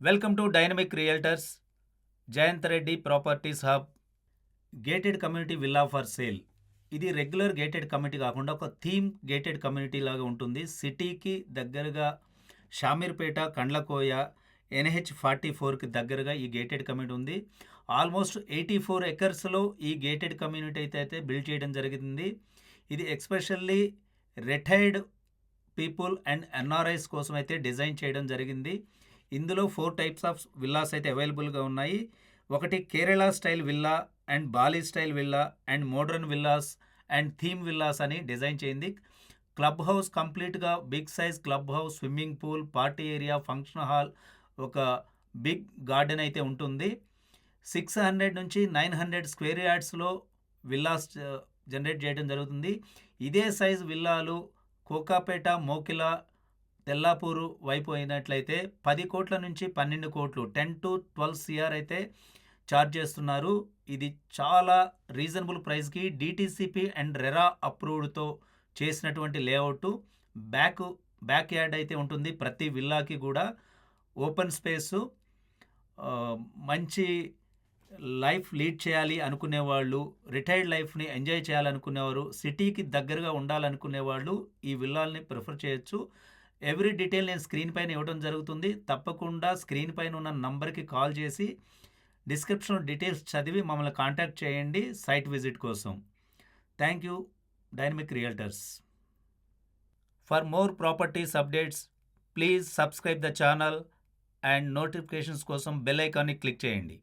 Welcome to dynamic realtors, Jayanth Reddy properties hub. Gated community villa for sale. ఇది regular gated community కాకుండా ఒక theme gated community లాగా ఉంటుంది. సిటీకి దగ్గరగా షామీర్పేట, కండ్లకోయ, NH44కి దగ్గరగా ఈ గేటెడ్ కమ్యూనిటీ ఉంది. ఆల్మోస్ట్ 84 ఎకర్స్లో ఈ గేటెడ్ కమ్యూనిటీ అయితే బిల్డ్ చేయడం జరిగింది. ఇది especially retired people and NRIs కోసం అయితే డిజైన్ చేయడం జరిగింది. ఇందులో 4 టైప్స్ ఆఫ్ విల్లాస్ అయితే అవైలబుల్గా ఉన్నాయి. ఒకటి Kerala style villa and Bali style villa and modern villas and theme villas అని డిజైన్ చేయింది. క్లబ్ హౌస్ కంప్లీట్గా big size club house, swimming pool, party area, function hall, ఒక బిగ్ గార్డెన్ అయితే ఉంటుంది. 600 నుంచి 900 స్క్వేర్ యార్డ్స్లో విల్లాస్ జనరేట్ చేయడం జరుగుతుంది. ఇదే సైజ్ విల్లాలు కోకాపేట, మోకిల, తెల్లాపూరు వైపు అయినట్లయితే 10 కోట్ల నుంచి 12 కోట్లు 10 to 12 CR అయితే ఛార్జ్ చేస్తున్నారు. ఇది చాలా రీజనబుల్ ప్రైస్కి DTCP అండ్ రెరా అప్రూవ్డ్తో చేసినటువంటి లేఅవుట్. బ్యాక్ యార్డ్ అయితే ఉంటుంది. ప్రతి విల్లాకి కూడా ఓపెన్ స్పేసు, మంచి లైఫ్ లీడ్ చేయాలి అనుకునేవాళ్ళు, రిటైర్డ్ లైఫ్ని ఎంజాయ్ చేయాలనుకునేవారు, సిటీకి దగ్గరగా ఉండాలనుకునేవాళ్ళు ఈ విల్లాల్ని ప్రిఫర్ చేయొచ్చు. ఎవ్రీ డీటెయిల్ నేను స్క్రీన్ పైన ఇవ్వడం జరుగుతుంది. తప్పకుండా స్క్రీన్ పైన ఉన్న నంబర్కి కాల్ చేసి డిస్క్రిప్షన్లో డీటెయిల్స్ చదివి మమ్మల్ని కాంటాక్ట్ చేయండి సైట్ విజిట్ కోసం. Thank you dynamic realtors. For more properties updates please subscribe the channel and notifications కోసం బెల్ ఐకాన్ని క్లిక్ చేయండి.